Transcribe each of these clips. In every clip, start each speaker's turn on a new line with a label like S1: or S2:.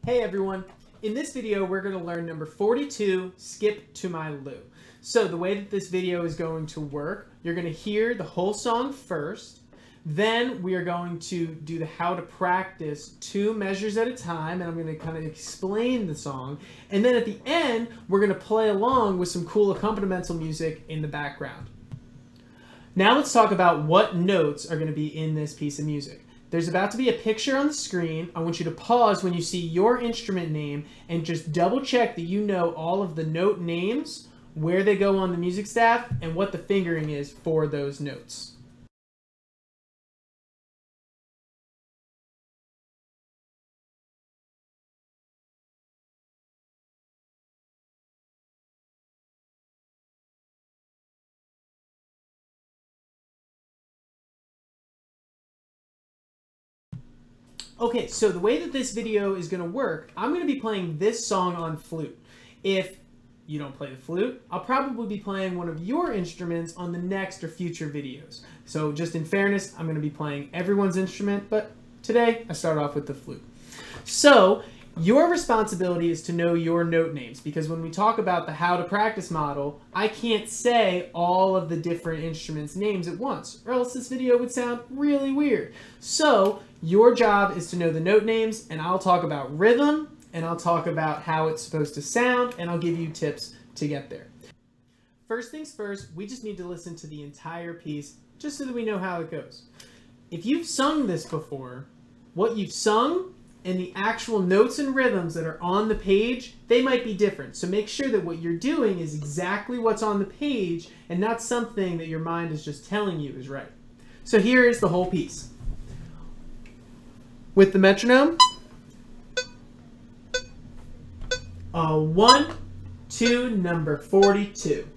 S1: Hey everyone, in this video we're going to learn number 42, Skip to My Lou. So the way that this video is going to work, you're going to hear the whole song first, then we are going to do the how to practice 2 measures at a time, and I'm going to kind of explain the song, and then at the end we're going to play along with some cool accompanimental music in the background. Now let's talk about what notes are going to be in this piece of music. There's about to be a picture on the screen. I want you to pause when you see your instrument name and just double check that you know all of the note names, where they go on the music staff, and what the fingering is for those notes. Okay, so the way that this video is going to work, I'm going to be playing this song on flute. If you don't play the flute, I'll probably be playing one of your instruments on the next or future videos. So just in fairness, I'm going to be playing everyone's instrument, but today I start off with the flute. So your responsibility is to know your note names, because when we talk about the how to practice model, I can't say all of the different instruments' names at once, or else this video would sound really weird. So your job is to know the note names, and I'll talk about rhythm, and I'll talk about how it's supposed to sound, and I'll give you tips to get there. First things first, we just need to listen to the entire piece just so that we know how it goes. If you've sung this before, what you've sung and the actual notes and rhythms that are on the page, they might be different. So make sure that what you're doing is exactly what's on the page and not something that your mind is just telling you is right. So here is the whole piece. With the metronome, 1, 2, number 42.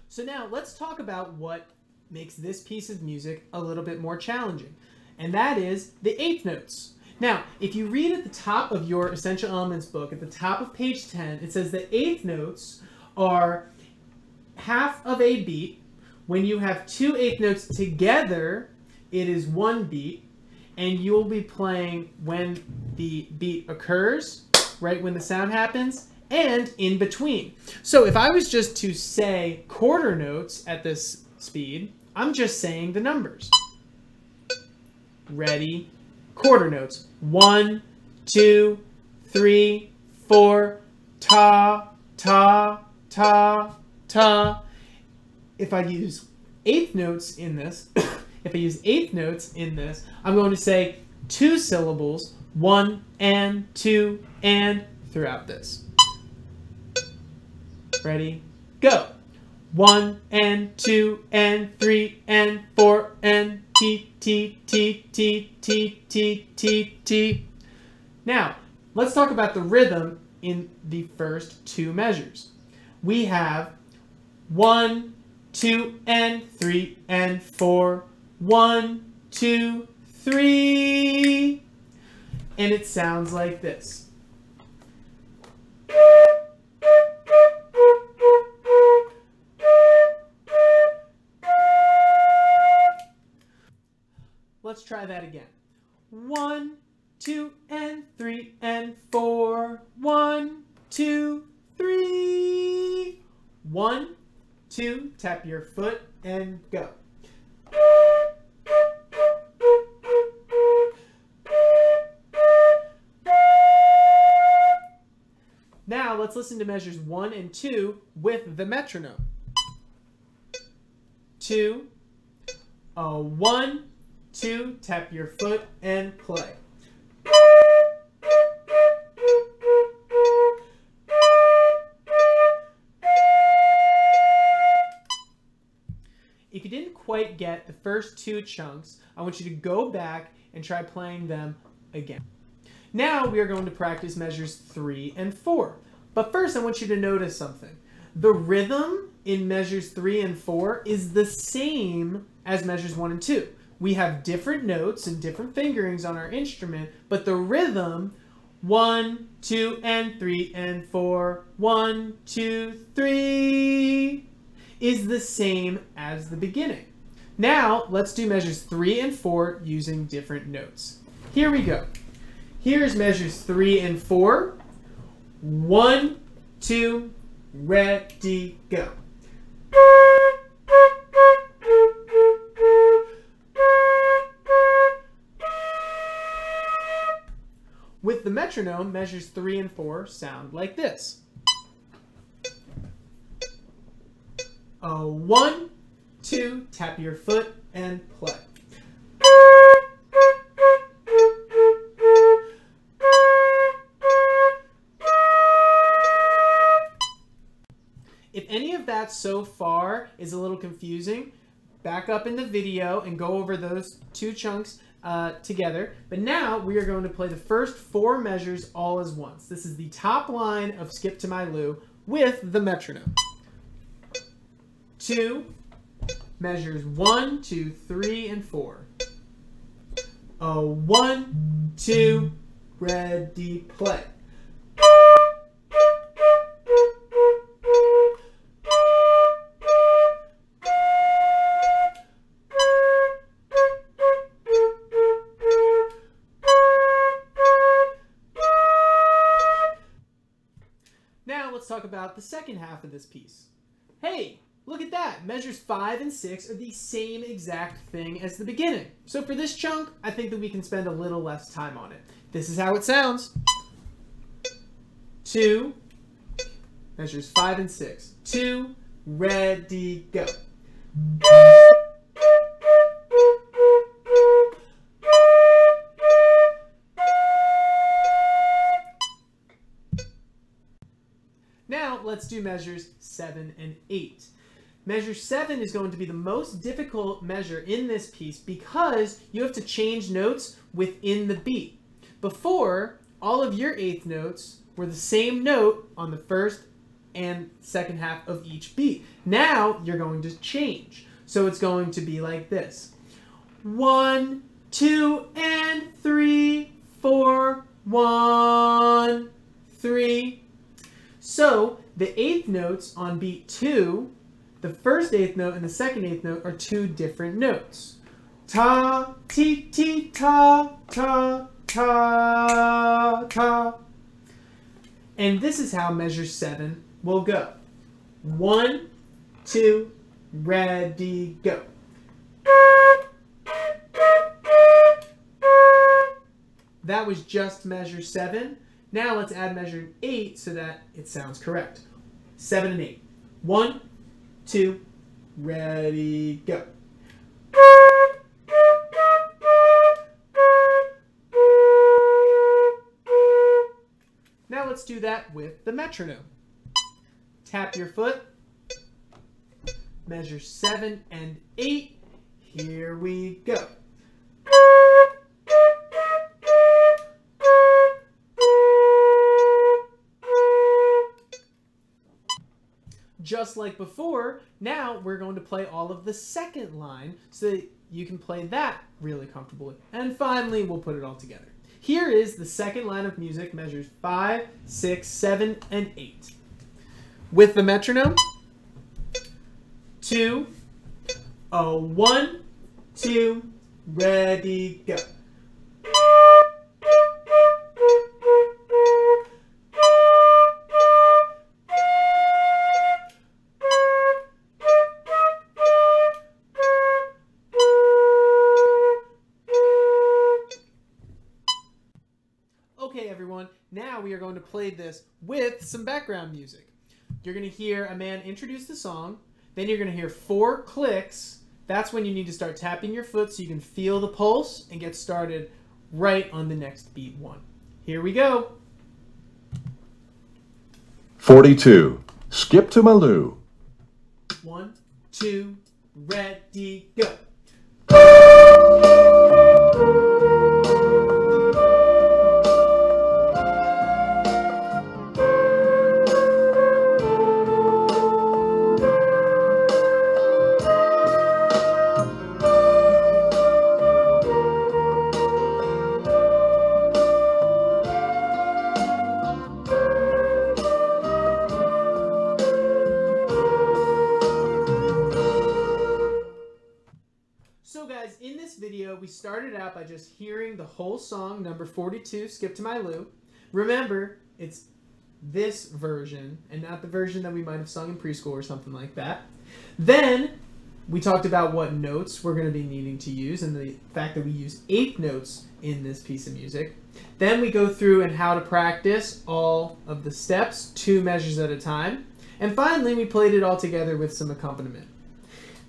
S1: So now let's talk about what makes this piece of music a little bit more challenging, and that is the eighth notes. Now, if you read at the top of your Essential Elements book, at the top of page 10, it says the eighth notes are half of a beat. When you have 2 eighth notes together, it is 1 beat, and you'll be playing when the beat occurs, right when the sound happens, and in between. So if I was just to say quarter notes at this speed, I'm just saying the numbers. Ready? Quarter notes. 1, 2, 3, 4, ta, ta, ta, ta. If I use eighth notes in this, I'm going to say 2 syllables, 1 and 2 and throughout this. Ready? Go! 1 and 2 and 3 and 4 and T, T, T, T, T, T, T, T. Now, let's talk about the rhythm in the first 2 measures. We have 1, 2 and 3 and 4. 1, 2, 3. And it sounds like this. Let's try that again. 1, 2, and 3, and 4. 1, 2, 3. 1, 2, tap your foot and go. Now let's listen to measures 1 and 2 with the metronome. 2, 1, 2, tap your foot and play. If you didn't quite get the first 2 chunks, I want you to go back and try playing them again. Now we are going to practice measures 3 and 4. But first I want you to notice something. The rhythm in measures 3 and 4 is the same as measures 1 and 2. We have different notes and different fingerings on our instrument, but the rhythm 1, 2, and 3, and 4, 1, 2, 3 is the same as the beginning. Now, let's do measures 3 and 4 using different notes. Here we go. Here's measures 3 and 4. 1, 2, ready, go. With the metronome, measures 3 and 4 sound like this. 1, 2, tap your foot and play. If any of that so far is a little confusing, back up in the video and go over those two chunks together. But now we are going to play the first 4 measures all as once. This is the top line of Skip to My Lou with the metronome. 2, measures 1, 2, 3, and 4. 1, 2, ready, play. Now let's talk about the second half of this piece. Hey, look at that. Measures 5 and 6 are the same exact thing as the beginning. So for this chunk, I think that we can spend a little less time on it. This is how it sounds. 2, measures 5 and 6. 2, ready, go. Now let's do measures 7 and 8. Measure 7 is going to be the most difficult measure in this piece because you have to change notes within the beat. Before, all of your 8th notes were the same note on the first and second half of each beat. Now you're going to change. So it's going to be like this. 1, 2, and 3, 4, 1, 3. So the 8th notes on beat 2, the first 8th note and the second 8th note are 2 different notes. Ta, ti, ti, ta, ta, ta, ta. And this is how measure 7 will go. 1, 2, ready, go. That was just measure 7. Now let's add measure 8 so that it sounds correct. 7 and 8. 1, 2, ready, go. Now let's do that with the metronome. Tap your foot. Measure 7 and 8. Here we go. Just like before, now we're going to play all of the second line so that you can play that really comfortably. And finally, we'll put it all together. Here is the second line of music, measures 5, 6, 7, and 8. With the metronome, 2, 1, 2, ready, go. Okay, everyone, now we are going to play this with some background music. You're going to hear a man introduce the song, then you're going to hear 4 clicks. That's when you need to start tapping your foot so you can feel the pulse and get started right on the next beat 1. Here we go.
S2: 42. Skip to My Lou.
S1: 1, 2, ready, go. this video, we started out by just hearing the whole song, number 42, Skip to My Lou. Remember, it's this version and not the version that we might have sung in preschool or something like that. Then we talked about what notes we're going to be needing to use and the fact that we use 8 notes in this piece of music. Then we go through and how to practice all of the steps, 2 measures at a time. And finally, we played it all together with some accompaniment.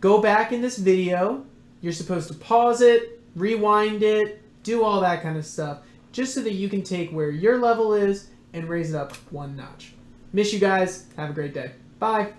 S1: Go back in this video. You're supposed to pause it, rewind it, do all that kind of stuff, just so that you can take where your level is and raise it up 1 notch. Miss you guys. Have a great day. Bye.